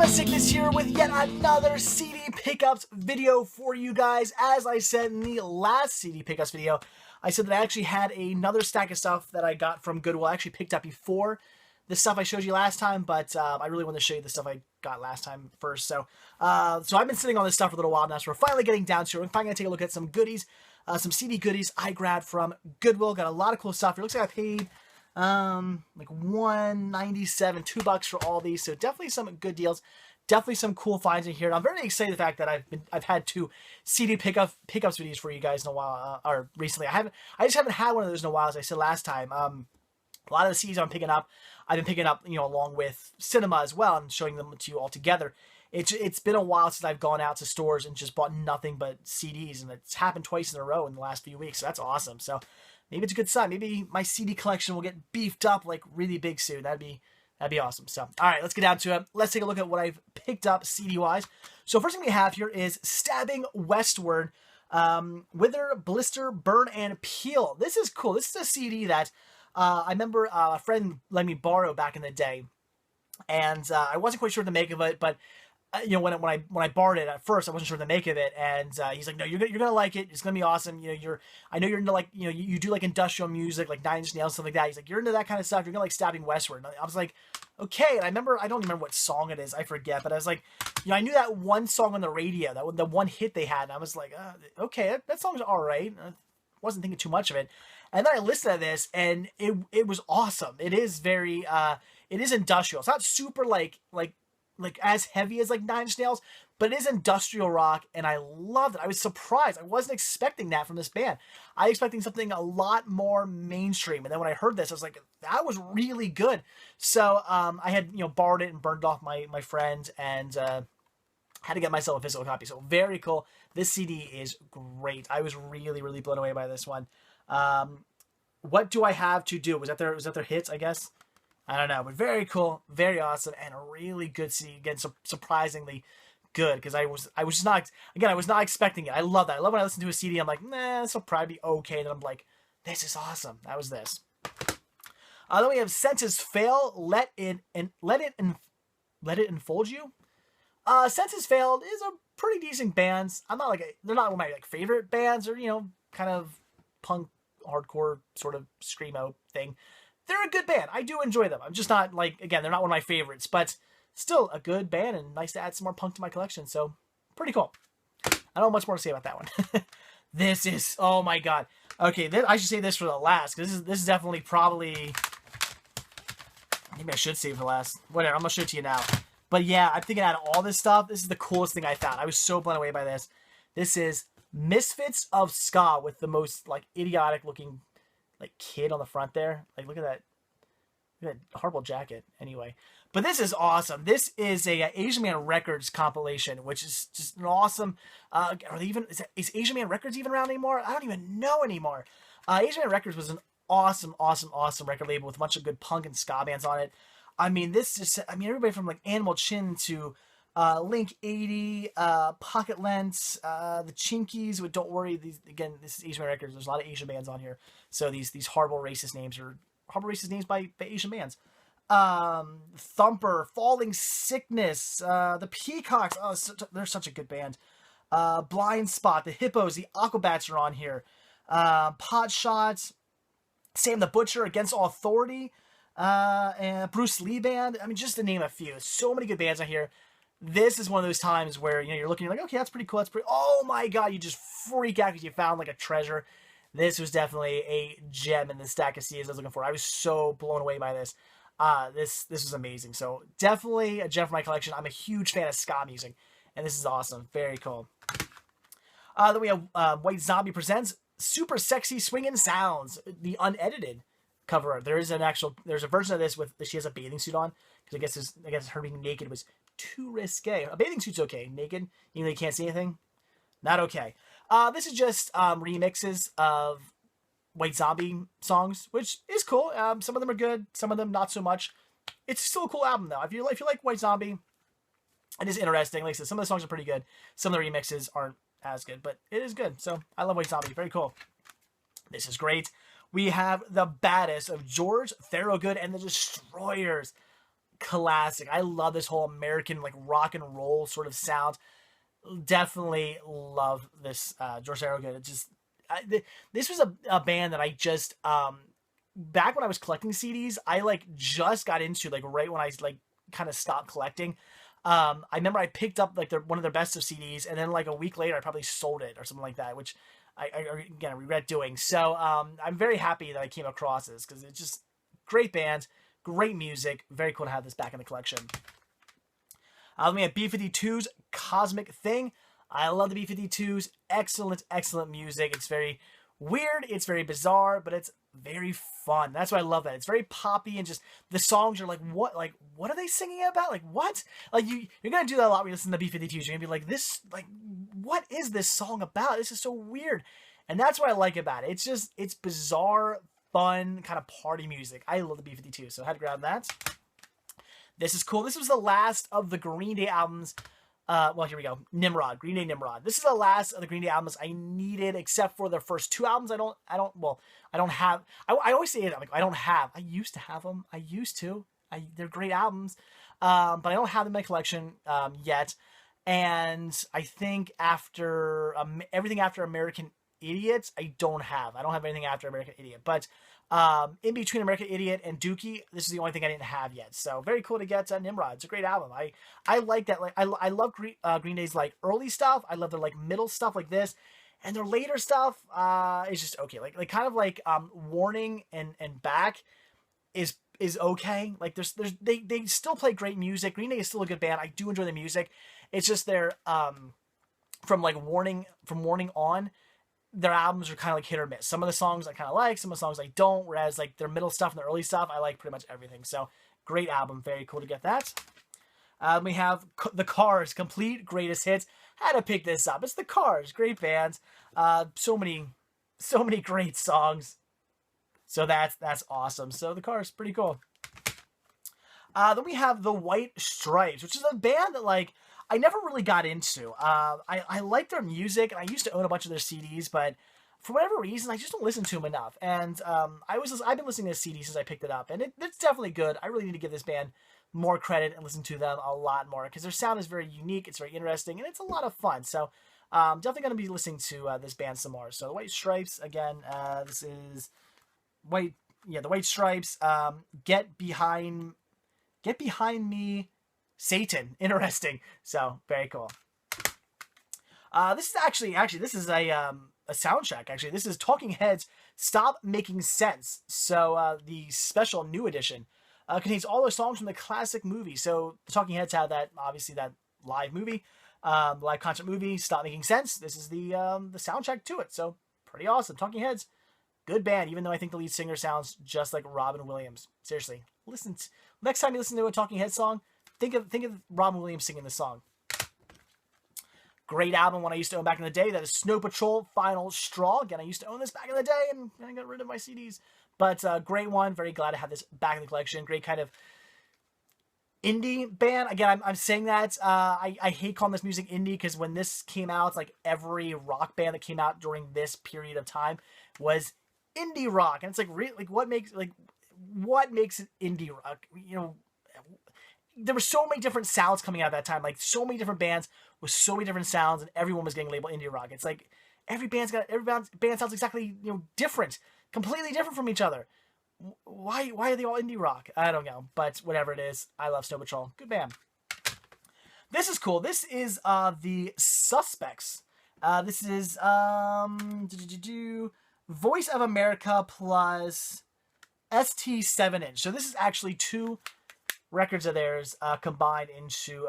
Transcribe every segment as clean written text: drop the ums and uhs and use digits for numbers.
Sickness here with yet another CD Pickups video for you guys. As I said in the last CD Pickups video, I said that I actually had another stack of stuff that I got from Goodwill. I actually picked up before the stuff I showed you last time, but I really want to show you the stuff I got last time first. So I've been sitting on this stuff for a little while now, so we're finally getting down to it. We're finally going to take a look at some goodies, some CD goodies I grabbed from Goodwill. Got a lot of cool stuff. It looks like I paid like $1.97, $2 for all these, so definitely some good deals. Definitely some cool finds in here. And I'm very excited the fact that I've had two CD pickups videos for you guys in a while, or recently. I just haven't had one of those in a while, as I said last time. A lot of the CDs I've been picking up, along with cinema as well, and showing them to you all together. It's been a while since I've gone out to stores and just bought nothing but CDs, and it's happened twice in a row in the last few weeks. So that's awesome. So maybe it's a good sign. Maybe my CD collection will get beefed up like really big soon. That'd be awesome. So, all right, let's get down to it. Let's take a look at what I've picked up CD-wise. So first thing we have here is Stabbing Westward, Wither, Blister, Burn, and Peel. This is cool. This is a CD that I remember a friend let me borrow back in the day, and I wasn't quite sure what to make of it, but when I borrowed it at first, I wasn't sure what to make of it, and he's like, "No, you're gonna like it. It's gonna be awesome. I know you're into like you do like industrial music, like Nine Inch Nails, stuff like that." He's like, "You're into that kind of stuff. You're gonna like Stabbing Westward." And I was like, "Okay." And I don't remember what song it is. I forget, but I was like, I knew that one song on the radio, the one hit they had, and I was like, "Okay, that song's all right." I wasn't thinking too much of it, and then I listened to this, and it was awesome. It is very it is industrial. It's not super like as heavy as like Nine Inch Nails, but it is industrial rock, and I loved it. I was surprised. I wasn't expecting that from this band. I was expecting something a lot more mainstream, and then when I heard this, I was like, that was really good. So I had borrowed it and burned off my friend, and had to get myself a physical copy. So very cool. This CD is great. I was really, really blown away by this one. What do I have to do? Was that their hits, I guess? I don't know, but very cool, very awesome, and a really good CD. Again, surprisingly good, because I was not expecting it. I love that. I love when I listen to a CD, I'm like, nah, this will probably be okay, and I'm like, this is awesome. That was this. Then we have Senses Fail, Let It Enfold You. Senses Failed is a pretty decent band. They're not one of my favorite bands, or kind of punk, hardcore sort of screamo thing. They're a good band. I do enjoy them. I'm just not again, they're not one of my favorites, but still a good band, and nice to add some more punk to my collection. So pretty cool. I don't have much more to say about that one. This is, oh my god. Okay, I should say this for the last, because this is definitely probably, maybe I should save for last. Whatever, I'm gonna show it to you now. But yeah, I'm thinking out of all this stuff, this is the coolest thing I found. I was so blown away by this. This is Misfits of Ska, with the most idiotic looking kid on the front there. Look at that horrible jacket. Anyway, but this is awesome. This is a Asian Man Records compilation, which is just an awesome. Is Asian Man Records even around anymore? I don't even know anymore. Asian Man Records was an awesome record label with a bunch of good punk and ska bands on it. I mean, everybody from Animal Chin to Link 80, Pocket Lens, the Chinkies. But don't worry, this is Asian Man Records. There's a lot of Asian bands on here, so these horrible racist names are horrible racist names by Asian bands. Thumper, Falling Sickness, the Peacocks. Oh, they're such a good band. Blind Spot, the Hippos, the Aquabats are on here. Pot Shots, Sam the Butcher, Against All Authority, and Bruce Lee Band. I mean, just to name a few. So many good bands on here. This is one of those times where you're looking, you're like, okay, that's pretty cool. That's pretty. Oh my god, you just freak out because you found a treasure. This was definitely a gem in the stack of CDs I was looking for. I was so blown away by this. This was amazing. So definitely a gem for my collection. I'm a huge fan of ska music, and this is awesome. Very cool. Then we have White Zombie presents Super Sexy Swingin' Sounds, the unedited cover art. There's a version of this with she has a bathing suit on, because I guess her being naked was too risque. A bathing suit's okay. Naked, even though you can't see anything, not okay. This is just remixes of White Zombie songs, which is cool. Some of them are good, some of them not so much. It's still a cool album though. If you like White Zombie, it is interesting. Like I said, some of the songs are pretty good. Some of the remixes aren't as good, but it is good. So I love White Zombie. Very cool. This is great. We have The Baddest of George Thorogood and the Destroyers. classic. I love this whole American like rock and roll sort of sound. Definitely love this George Thorogood. It just this was a band that I just back when I was collecting CDs, I like just got into like right when I like kind of stopped collecting. I remember I picked up like one of their best of CDs, and then like a week later I probably sold it or something like that, which I regret doing. So I'm very happy that I came across this because it's just great band, great music, very cool to have this back in the collection. Then we have B-52's Cosmic Thing. I love the B-52s. Excellent, excellent music. It's very weird. It's very bizarre, but it's very fun. That's why I love that. It's very poppy, and just the songs are like, what are they singing about? Like, what? Like, you're going to do that a lot when you listen to B-52s. You're going to be like, this, like, what is this song about? This is so weird. And that's what I like about it. It's bizarre, fun, kind of party music. I love the B-52s, so I had to grab that. This is cool. This was the last of the Green Day albums. Well, here we go. Nimrod. Green Day Nimrod. This is the last of the Green Day albums I needed, except for their first two albums. I don't have. I always say it. Like, I don't have. I used to have them. They're great albums. But I don't have them in my collection yet. And I think after everything after American Idiot, I don't have anything after American Idiot. But in between American Idiot and Dookie, this is the only thing I didn't have yet. So very cool to get Nimrod. It's a great album. I like that. Like I love Green Day's like early stuff. I love their like middle stuff like this, and their later stuff is just okay. Like kind of like Warning and Back is okay. Like they still play great music. Green Day is still a good band. I do enjoy the music. It's just their from Warning on, their albums are kind of like hit or miss. Some of the songs I kind of like, some of the songs I don't, whereas like their middle stuff and their early stuff, I like pretty much everything. So great album. Very cool to get that. We have The Cars, Complete Greatest Hits. Had to pick this up. It's The Cars. Great band. So many great songs. So that's awesome. So The Cars, pretty cool. Then we have The White Stripes, which is a band that like I never really got into. I like their music, and I used to own a bunch of their CDs, but for whatever reason, I just don't listen to them enough. And I've been listening to CD since I picked it up, and it's definitely good. I really need to give this band more credit and listen to them a lot more, because their sound is very unique, it's very interesting, and it's a lot of fun. So definitely going to be listening to this band some more. So The White Stripes, again, this is The White Stripes. Get Behind Me, Satan. Interesting. So very cool. This is actually this is a soundtrack. Actually, this is Talking Heads Stop Making Sense. So the special new edition contains all the songs from the classic movie. So the Talking Heads had that, obviously, that live movie, live concert movie, Stop Making Sense. This is the soundtrack to it. So pretty awesome. Talking Heads, good band. Even though I think the lead singer sounds just like Robin Williams. Seriously, next time you listen to a Talking Heads song, think of Robin Williams singing the song. Great album, one I used to own back in the day. That is Snow Patrol, Final Straw. Again, I used to own this back in the day, and I got rid of my CDs. But great one. Very glad to have this back in the collection. Great kind of indie band. Again, I'm saying that. I hate calling this music indie, because when this came out, it's like every rock band that came out during this period of time was indie rock. And it's like, what makes it indie rock? You know, there were so many different sounds coming out at that time, like so many different bands with so many different sounds, and everyone was getting labeled indie rock. It's like every band sounds exactly, different, completely different from each other. Why are they all indie rock? I don't know, but whatever it is, I love Snow Patrol. Good band. This is cool. This is the Suspects. This is Voice of America plus ST 7-inch. So this is actually two records of theirs combined into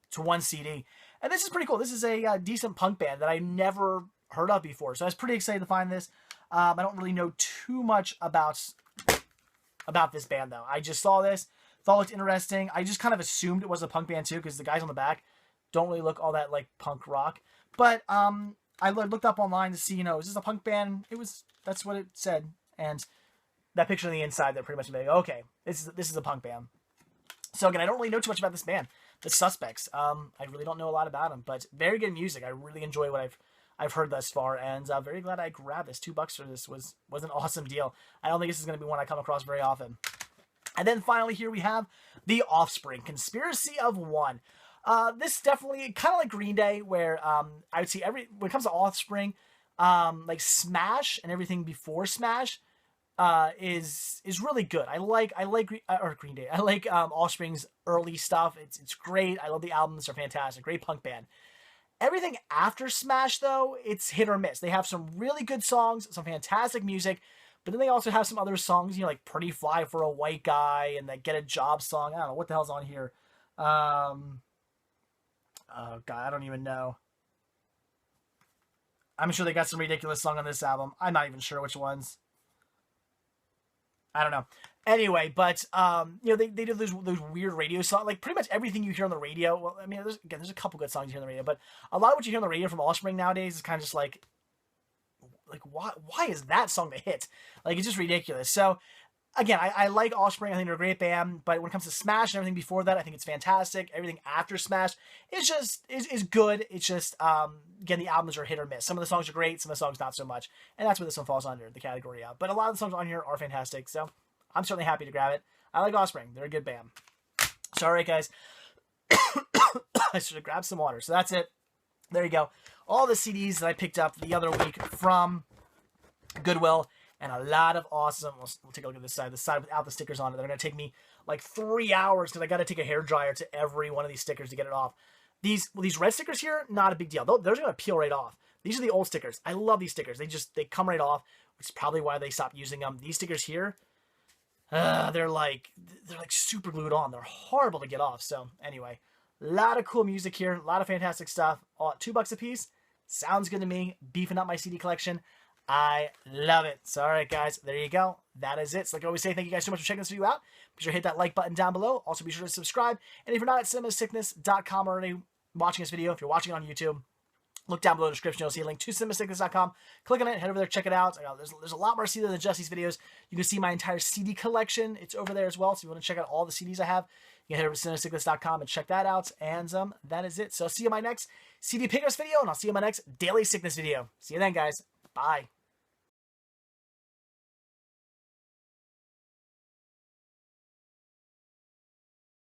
to one CD, and this is pretty cool. This is a decent punk band that I never heard of before, so I was pretty excited to find this. I don't really know too much about this band though. I just saw this, thought it looked interesting. I just kind of assumed it was a punk band too, because the guys on the back don't really look all that like punk rock. But I looked up online to see, is this a punk band? That's what it said, and that picture on the inside, they're pretty much like, okay, this is a punk band. So again, I don't really know too much about this band, the Suspects. I really don't know a lot about them, but very good music. I really enjoy what I've heard thus far, and very glad I grabbed this. $2 for this was an awesome deal. I don't think this is going to be one I come across very often. And then finally here we have The Offspring, Conspiracy of One. This definitely kind of like Green Day, where I would say when it comes to Offspring, like Smash and everything before Smash is really good. I like Green Day. I like Offspring's early stuff. It's great. I love the albums. They're fantastic. Great punk band. Everything after Smash, though, it's hit or miss. They have some really good songs, some fantastic music, but then they also have some other songs, like Pretty Fly for a White Guy and that Get a Job song. I don't know what the hell's on here. Oh God, I don't even know. I'm sure they got some ridiculous song on this album. I'm not even sure which ones. I don't know. Anyway, but they do those weird radio songs, like pretty much everything you hear on the radio. Well, I mean, there's a couple good songs you hear on the radio, but a lot of what you hear on the radio from Offspring nowadays is kind of just like why is that song the hit? Like, it's just ridiculous. So again, I like Offspring. I think they're a great band, but when it comes to Smash and everything before that, I think it's fantastic. Everything after Smash is just is good. It's just again, the albums are hit or miss. Some of the songs are great, some of the songs not so much, and that's what this one falls under the category of. But a lot of the songs on here are fantastic, so I'm certainly happy to grab it. I like Offspring. They're a good band. So, all right, guys. I should have grabbed some water. So that's it. There you go. All the CDs that I picked up the other week from Goodwill, and a lot of awesome. We'll take a look at this side without the stickers on it. They're going to take me like 3 hours because I got to take a hairdryer to every one of these stickers to get it off. These red stickers here, not a big deal. Those are going to peel right off. These are the old stickers. I love these stickers. They come right off, which is probably why they stopped using them. These stickers here, they're like super glued on. They're horrible to get off. So anyway, a lot of cool music here. A lot of fantastic stuff. All at $2 a piece. Sounds good to me. Beefing up my CD collection. I love it. So, all right, guys, there you go. That is it. So, like I always say, thank you guys so much for checking this video out. Be sure to hit that like button down below. Also, be sure to subscribe. And if you're not at cinemasickness.com already watching this video, if you're watching it on YouTube, look down below in the description. You'll see a link to cinemasickness.com. Click on it. Head over there. Check it out. There's a lot more CD than just these videos. You can see my entire CD collection. It's over there as well. So, if you want to check out all the CDs I have, you can head over to cinemasickness.com and check that out. And that is it. So, I'll see you in my next CD Pickups video, and I'll see you in my next Daily Sickness video. See you then, guys. Bye.